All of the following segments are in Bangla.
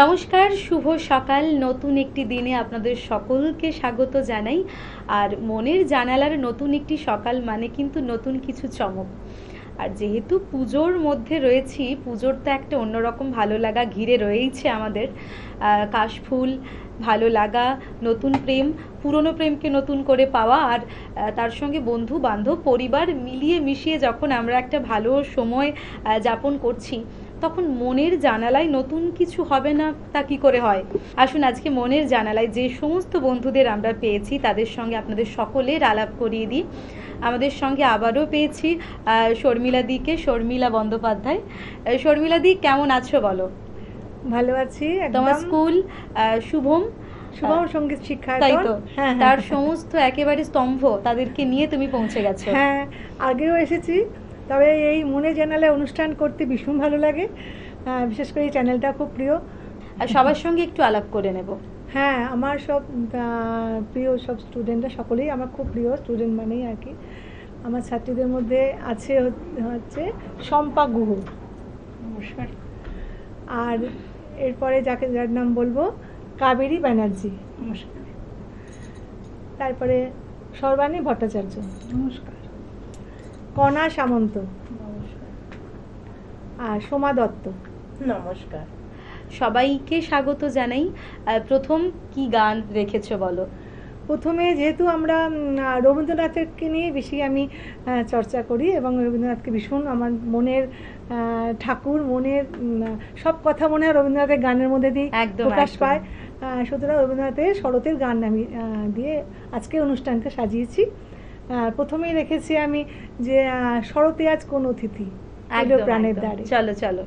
নমস্কার, শুভ সকাল। নতুন একটি দিনে আপনাদের সকলকে স্বাগত জানাই। আর মনের জানালার নতুন একটি সকাল মানে কিন্তু নতুন কিছু চমক। আর যেহেতু পুজোর মধ্যে রয়েছি, পুজোর তো একটা অন্যরকম ভালো লাগা ঘিরে রয়েইছে আমাদের। কাশফুল, ভালো লাগা, নতুন প্রেম, পুরনো প্রেমকে নতুন করে পাওয়া, আর তার সঙ্গে বন্ধু বান্ধব পরিবার মিলিয়ে মিশিয়ে যখন আমরা একটা ভালো সময় যাপন করছি, তখন মনের জানালায় নতুন কিছু হবে না তা কি করে হয়। আসুন আজকে মনের জানালায় যে সমস্ত বন্ধুদের আমরা পেয়েছি তাদের সঙ্গে আপনাদের সকলের আলাপ করিয়ে দিই। আমাদের সঙ্গে আবারও পেয়েছি শর্মিলাদিকে, শর্মিলা বন্দ্যোপাধ্যায়। শর্মিলাদি, কেমন আছো বলো? ভালো আছি। তোমার স্কুল শুভম সঙ্গীত শিক্ষায়তন, তাই তো? তার সমস্ত একেবারে স্তম্ভ তাদেরকে নিয়ে তুমি পৌঁছে গেছো। হ্যাঁ, আগেও এসেছি, তবে এই মনে জানালে অনুষ্ঠান করতে ভীষণ ভালো লাগে। বিশেষ করে এই চ্যানেলটা খুব প্রিয়। আর সবার সঙ্গে একটু আলাপ করে নেব। হ্যাঁ, আমার সব প্রিয় সব স্টুডেন্টরা সকলেই আমার খুব প্রিয় স্টুডেন্ট মানেই আর কি। আমার ছাত্রীদের মধ্যে আছে হচ্ছে শম্পা গুহ, নমস্কার। আর এরপরে যার নাম বলবো কাবেরী ব্যানার্জি, নমস্কার। তারপরে সর্বাণী ভট্টাচার্য, নমস্কার। কণা সামন্ত, নমস্কার। আর সোমা দত্ত, নমস্কার। সবাইকে স্বাগত জানাই। প্রথম কি গান রেখেছো বলো? প্রথমে যেহেতু আমরা রবীন্দ্রনাথকে নিয়ে বেশি আমি চর্চা করি এবং রবীন্দ্রনাথকে ভীষণ আমার মনের ঠাকুর, মনের সব কথা মনে হয় রবীন্দ্রনাথের গানের মধ্যে দিয়ে প্রকাশ পায়। সুতরাং রবীন্দ্রনাথের শরতের গান আমি দিয়ে আজকে অনুষ্ঠানকে সাজিয়েছি। প্রথমেই রেখেছি আমি যে শরতে আজ কোন অতিথি এলো প্রাণের দ্বারে। চলো চলো।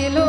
এলো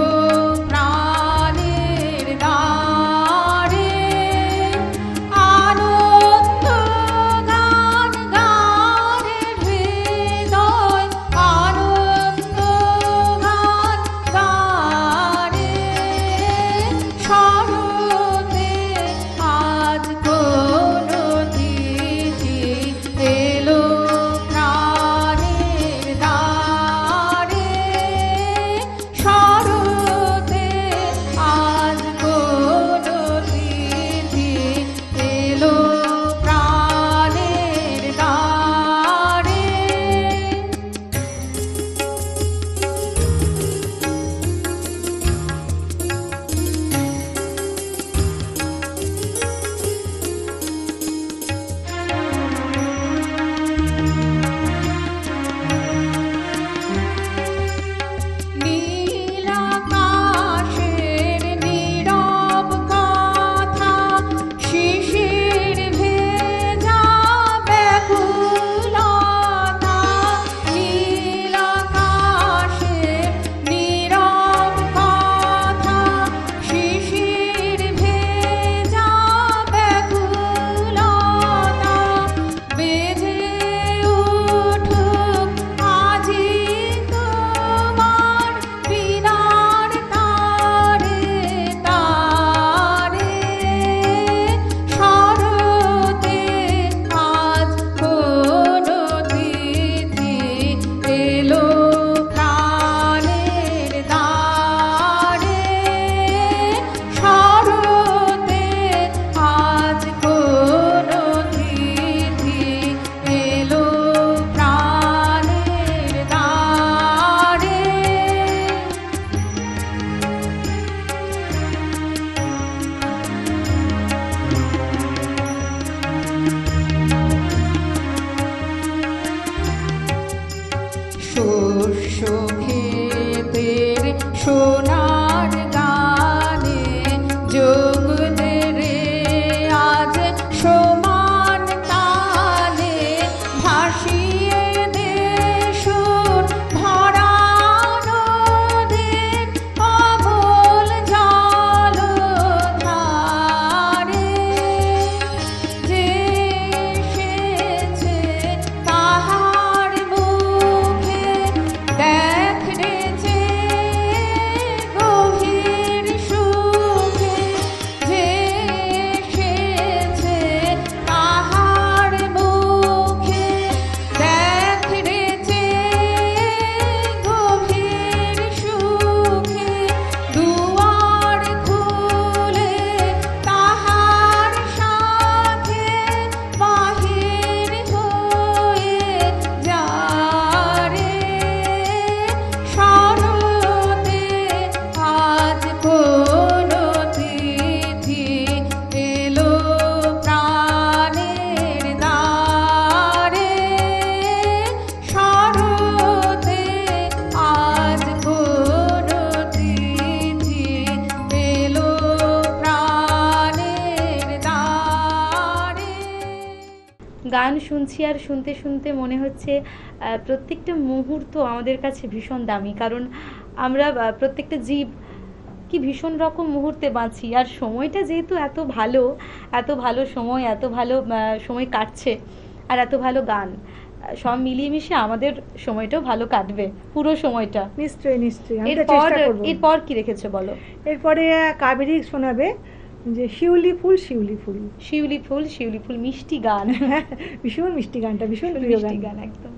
গান শুনছি আর শুনতে শুনতে মনে হচ্ছে প্রত্যেকটা মুহূর্ত আমাদের কাছে ভীষণ দামি, কারণ আমরা প্রত্যেকটা জীব কি ভীষণ রকম মুহূর্তে বাঁচি, আর সময়টা যেহেতু এত ভালো, এত ভালো সময়, এত ভালো সময় কাটছে, আর এত ভালো গান, সব মিলিয়ে মিশে আমাদের সময়টাও ভালো কাটবে, পুরো সময়টা। নিশ্চয়ই নিশ্চয়ই, আমি তো এরপর চেষ্টা করবো। এরপর কি রেখেছো বলো? এরপরে কাবেরী শোনাবে যে শিউলি ফুল শিউলি ফুল। শিউলি ফুল শিউলি ফুল, মিষ্টি গান। ভীষণ মিষ্টি গানটা, ভীষণ প্রিয় মিষ্টি গান। গান একদম।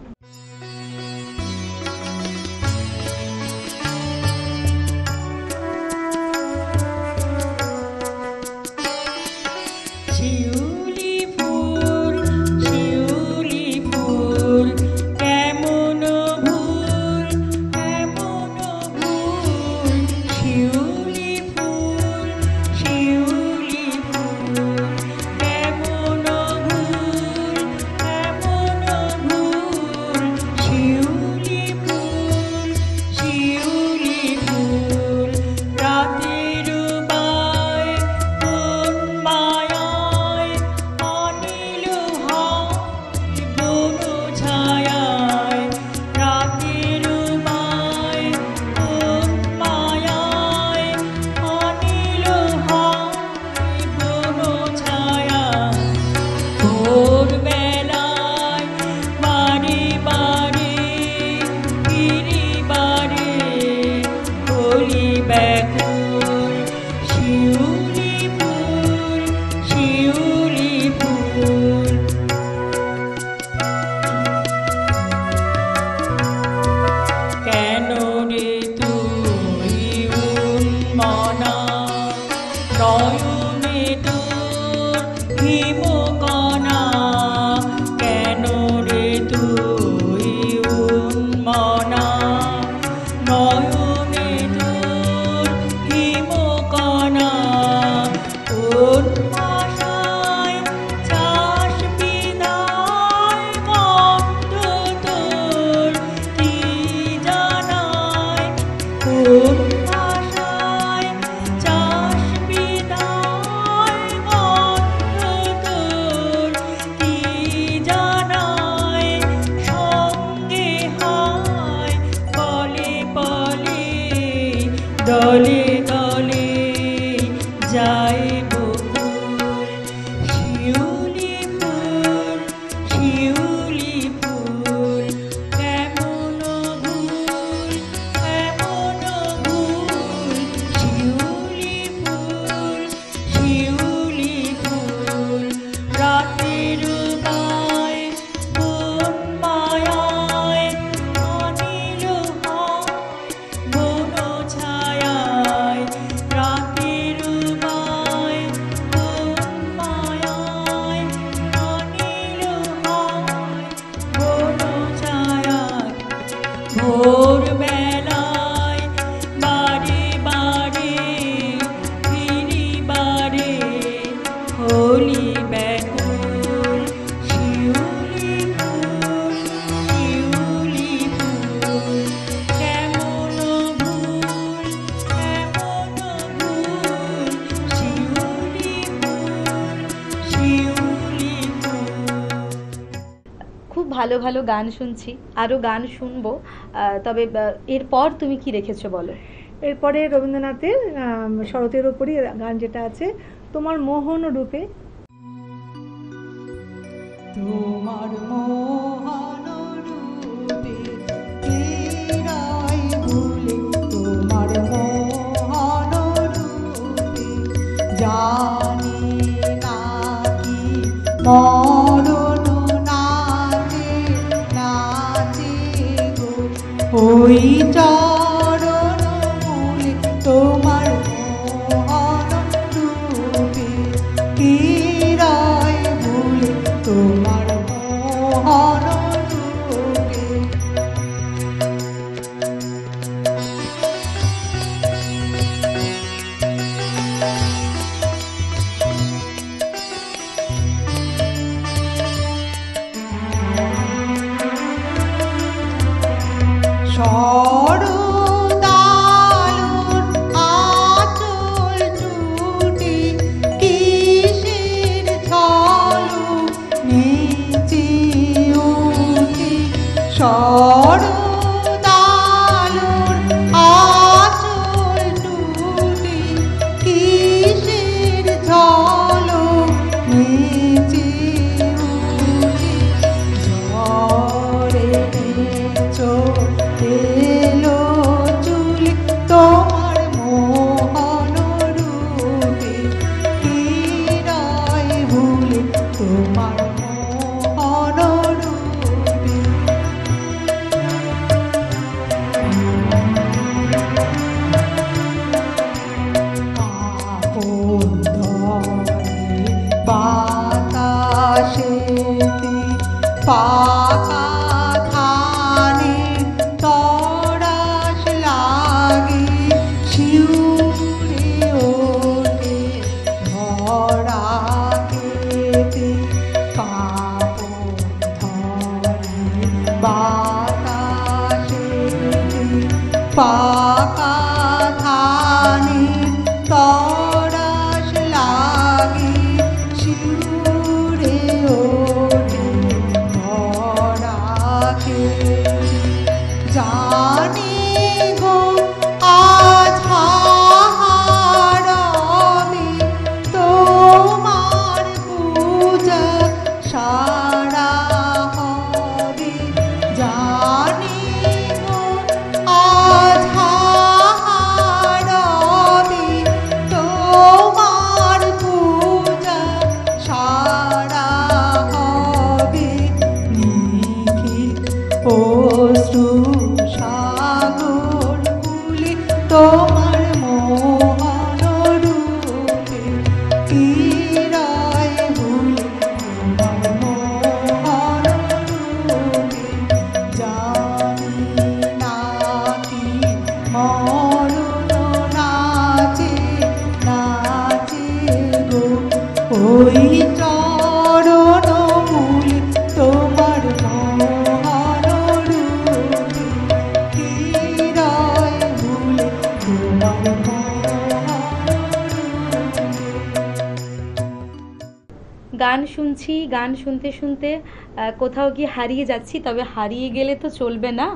শিউলি ফুল শিউলি ফুল কেমন ভুল কেমন ভুল, শিউলি ফুল শিউলি ফুল কেমন ভুল কেমন ভুল, শিউলি ফুল শিউলি ফুল রাতের বায় কোন মায়ায় অনিল হয় বন ছায়ায়, রাতের বায় কোন মায়ায় অনিল হয় বন ছায়া, ভোর বেলায় বারে বারে ফিরি বারে হলি ব্যাকুল, শিউলি ফুল শিউলি ফুল। কেন রে তুই উন্মনা নয়নে তোর হিমকণা, কেন রে তুই উন্মনা নয়নে তোর হিমকণা, কোন আশায় চাষ বিদায় গন্ধ তোর কি জানায়, কোন আশায় চাষ বিদায় গন্ধ তোর কি জানায়, সঙ্গে হায় পলে পলে দলে দলে যায় বকুল, শিউলি ফুল শিউলি ফুল কেমন ভুল কেমন ভুল, শিউলি ফুল শিউলি ফুল রাতের বায় কোন মায়ায় অনিল হয় বন ছায়ায়, রাতের বায় কোন মায়ায় অনিল হয় বন ছায়ায়, ভোর বেলায় বারে বারে ফিরি বারে হলি ব্যাকুল, শিউলি ফুল শিউলি ফুল কেমন ভুল কেমন ভুল, শিউলি ফুল শিউলি ফুল। খুব ভালো ভালো গান শুনছি, আরো গান শুনবো, তবে এরপর তুমি কি রেখেছো বলো? এরপরে রবীন্দ্রনাথের শরতের ওপরই গান যেটা আছে, তোমার মোহন রূপে। তোমার মোহন রূপে কেরাই ভুলে, তোমার মোহন রূপে জানি নাকি মরণ নাচে নাচে গো, ওই চরণ মূলে তোমার মোহন রূপে কেরাই ভুলে, তোমার মোহন রূপে। সরদালুর আঁচল চুটি কিসের ছলু নিচে শরদালোর আঁচল টুটি কিসের ঝলক নেচে উঠে ঝড়ে নেচো এলো চুল তোমার মোহন রূপে কিরায় ভুলে তোমার মোহন রূপে কাপন ধরে বাতাসেতে পাকা ধানে তরাস লাগে শিউরে ওঠে ধরা কেটে কাপন ধরে বাতাসেতে পাকা ধানে তরাস লাগে শিউরে ওঠে ধরা কেটে জানি গো আজ হারাবে তোমার পূজা সারা হবে জানি গো আজ হারাবে তোমার পূজা সারা হবে নিখিল অশ্রু সাগর কুলে তোমার মোহন রূপে চিরায় ভুলে তোমার মোহন রূপে জানি না কি মরণ নাচে নাচে গো ওই চরণ মূলে তোমার মোহন রূপে কিরায় ভুলে তোমার মোহন রূপে গান শুনছি, গান শুনতে শুনতে কোথাও গিয়ে হারিয়ে যাচ্ছি। তবে হারিয়ে গেলে তো চলবে না,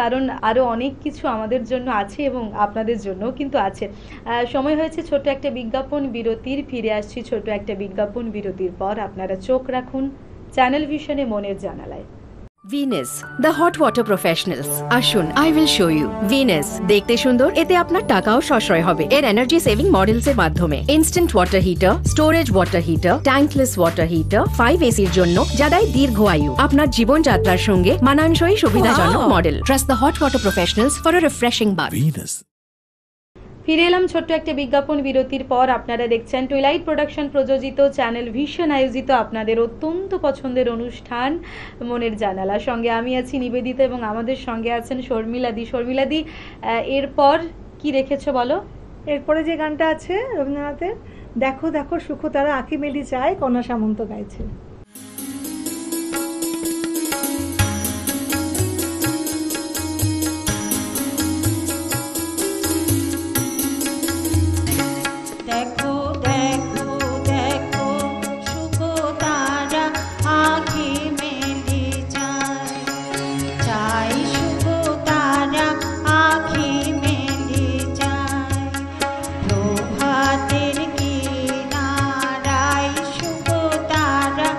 কারণ আরও অনেক কিছু আমাদের জন্য আছে এবং আপনাদের জন্যও কিন্তু আছে। সময় হয়েছে ছোট একটা বিজ্ঞাপন বিরতির। ফিরে আসছি ছোট একটা বিজ্ঞাপন বিরতির পর। আপনারা চোখ রাখুন চ্যানেল ভিশনে মনের জানালায়। Venus the hot water professionals. আসুন, I will show you. Venus দেখতে সুন্দর, এতে আপনার টাকাও সাশ্রয় হবে এর এনার্জি সেভিং মডেলস এর মাধ্যমে। Instant water heater, storage water heater, tankless water heater, 5 এসির জন্য যা দেয় দীর্ঘ আয়ু। আপনার জীবনযাত্রার সঙ্গে মানানসই সুবিধাজনক model. Trust the hot water professionals for a refreshing bath. ফিরে এলাম ছোট্ট একটা বিজ্ঞাপন বিরতির পর। আপনারা দেখছেন টুইলাইট প্রোডাকশন প্রযোজিত চ্যানেল ভিশন আয়োজিত আপনাদের অত্যন্ত পছন্দের অনুষ্ঠান মনের জানালা। সঙ্গে আমি আছি নিবেদিতা এবং আমাদের সঙ্গে আছেন শর্মিলাদি। শর্মিলাদি, এরপর কি রেখেছো বলো? এরপরে যে গানটা আছে রবীন্দ্রনাথের, দেখো দেখো সুখ তারা আঁখি মেলি চায়, কণা সামন্ত গাইছে। দেখো দেখো দেখো শুভ তারা আঁখি মেলে চায় চাই শুভ তারা আঁখি মেলে চায় প্রভাতের কিনারায় শুভ তারা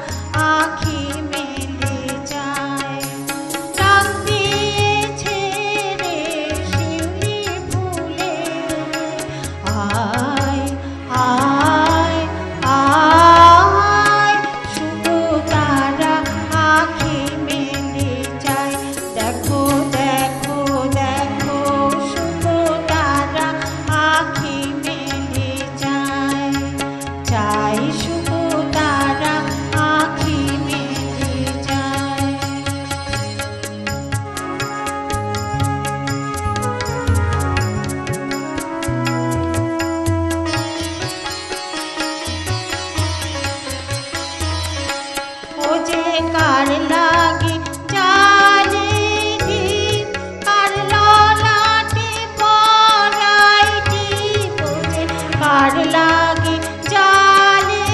আঁখি মেলে চায় ডাক দিয়েছে রে শিউলি ফুলে আয় আয় আয় শুভ তারা আঁখি মেলে চায় দেখো দেখো দেখো শুভ তারা আঁখি মেলে চায় চাই শুভ তারা আঁখি মেলে চায় ও যে কার লাগে জালে দিন কার ললাটে পরাইটি ও যে কার লাগে জালে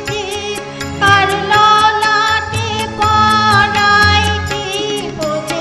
দিন কার ললাটে পরাইটি ও যে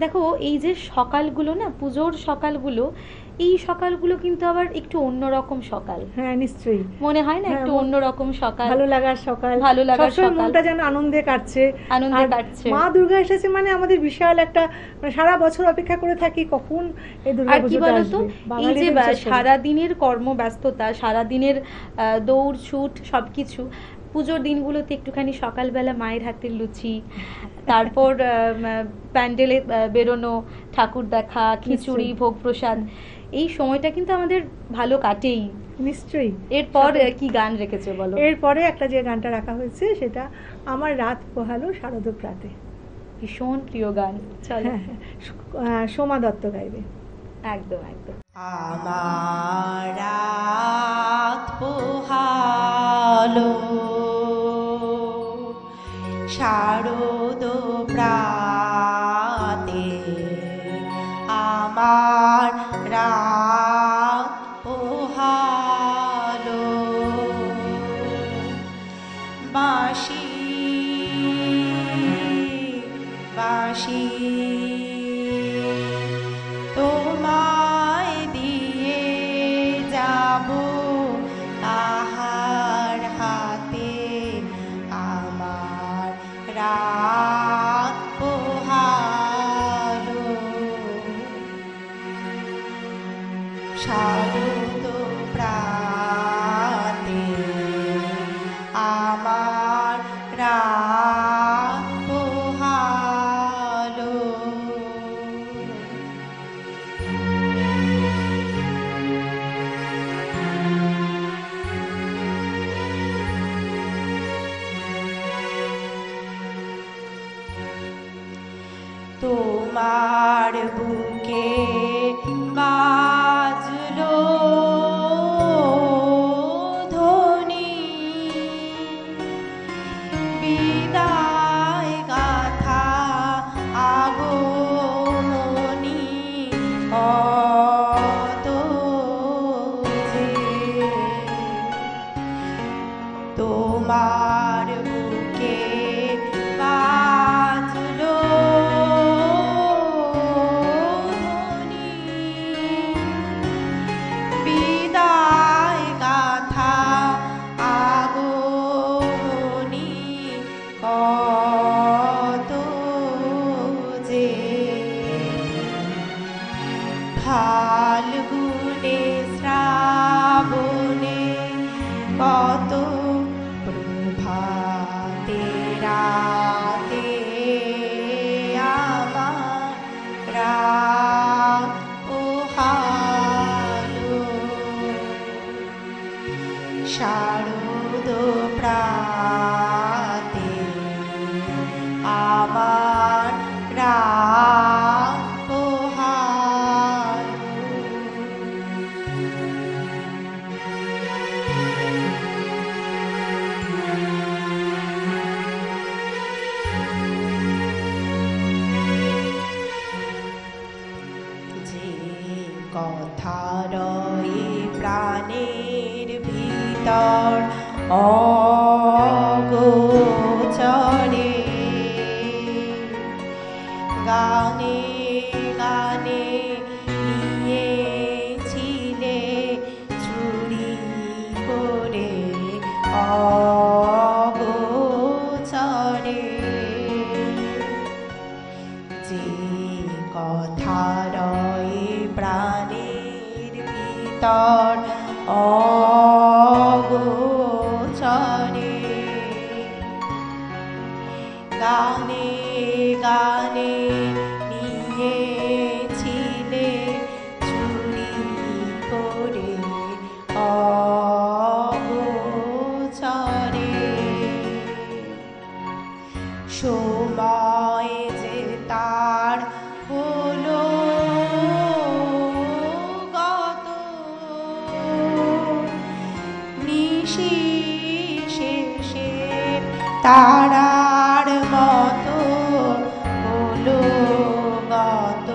দেখো এই যে সকালগুলো না, পুজোর সকালগুলো, এই সকালগুলো কিন্তু আবার একটু অন্যরকম সকাল, হ্যাঁ নিশ্চয়ই, মনে হয় না হ্যাঁ, একটু অন্যরকম সকাল, ভালো লাগার সকাল, ভালো লাগার সবসময় সকাল। মনটা যেন আনন্দে কাটছে। আনন্দে আর কাটছে। মা দুর্গা এসেছে মানে আমাদের বিশাল একটা, মানে সারা বছর অপেক্ষা করে থাকি কখন এই দুর্গা আর কি পুজোটা বলতো, আসবে। এই যে বাঙালিদের বিশেষ করে। সারাদিনের কর্মব্যস্ততা, সারাদিনের দৌড় ছুট সবকিছু, পুজোর দিনগুলোতে একটুখানি সকালবেলা মায়ের হাতের লুচি, তারপর প্যান্ডেলে বেরোনো, ঠাকুর দেখা, খিচুড়ি, নিশ্চয়ই। ভোগ প্রসাদ, এই সময়টা কিন্তু আমাদের ভালো কাটেই। নিশ্চয়ই। এরপর সকাল- কি গান রেখেছে বলো? এরপরে একটা যে গানটা রাখা হয়েছে সেটা আমার রাত পোহালো শারদ প্রাতে। ভীষণ প্রিয় গান, চলো। হ্যাঁ, হ্যাঁ, সোমা দত্ত গাইবে। একদম একদম। আমার রাত পোহালো শারদ প্রাতে, আমার রাত পোহালো বাঁশি বাঁশি তোমায় দিয়ে যাব তাহার হাতে, আমার রাত পোহালো শারদ প্রাতে, আমার রাত পোহালো। তোমার বুকে বাজলো ধ্বনি, বিদায় গাথা আগমনী কত যে, তোমার বুকে বাজলো ধ্বনি, বিদায় গাথা আগমনী কত যে, ফাল্গুনে শ্রাবণে কত প্রভাতে রাতে, আমার রাত পোহালো শারদ প্রাতে, আমার রাত পোহালো। যে কথা রয়ে প্রাণের ভিতর অগোচরে, গানে গানে নিয়েছিলে চুরি করে অগোচরে, যে কথা রয়ে প্রাণের ভিতর অগোচরে, গানে গানে নিয়েছিলে চুরি করে অগোচরে, সময় যে তার হলো গত, নিশি শেষে তারার মতো হলো গত,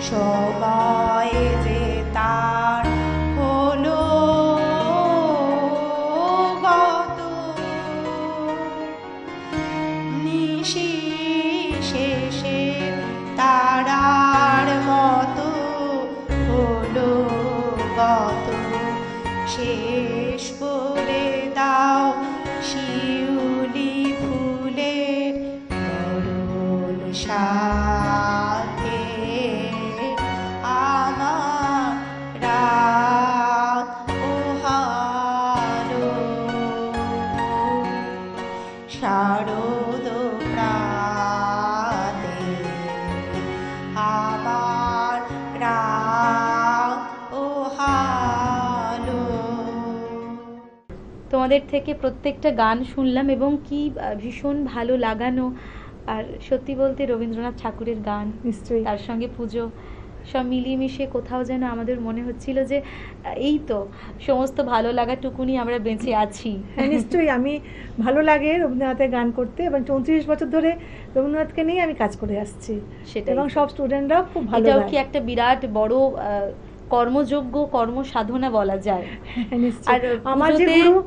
সময় যে তার হলো গত, নিশি শেষে তার শারদ প্রাতে আবার রাগ ও হালো। তোমাদের থেকে প্রত্যেকটা গান শুনলাম এবং কি ভীষণ ভালো লাগানো। আর সত্যি বলতে রবীন্দ্রনাথ ঠাকুরের গান, নিশ্চয়ই। তার সঙ্গে পুজো, সব মিলিয়ে মিশিয়ে কোথাও যেন আমাদের মনে হচ্ছিল যে এই তো সমস্ত ভালো লাগাটুকুনি আমরা বেঁচে আছি। হ্যাঁ নিশ্চয়ই, আমি ভালো লাগে রবীন্দ্রনাথের গান করতে এবং 34 বছর ধরে রবীন্দ্রনাথকে নিয়ে আমি কাজ করে আসছি সেটাই। এবং সব স্টুডেন্টরাও খুব ভালো এটাও গায়। কি একটা বিরাট বড় কর্মযোগ্য কর্মসাধনা বলা যায়। হ্যাঁ, নিশ্চয়ই। আর আমার যে পুজোতে- গুরু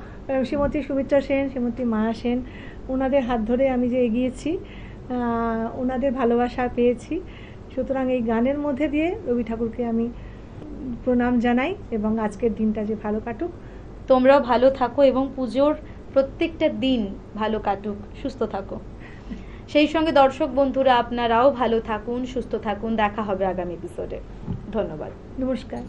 শ্রীমতী সুমিত্রা সেন, শ্রীমতী মায়া সেন, ওনাদের হাত ধরে আমি যে এগিয়েছি, ওনাদের ভালোবাসা পেয়েছি। সুতরাং এই গানের মধ্যে দিয়ে রবি ঠাকুরকে আমি প্রণাম জানাই এবং আজকের দিনটা যে ভালো কাটুক। তোমরাও ভালো থাকো এবং পুজোর প্রত্যেকটা দিন ভালো কাটুক, সুস্থ থাকো। সেই সঙ্গে দর্শক বন্ধুরা আপনারাও ভালো থাকুন, সুস্থ থাকুন। দেখা হবে আগামী এপিসোডে। ধন্যবাদ। নমস্কার।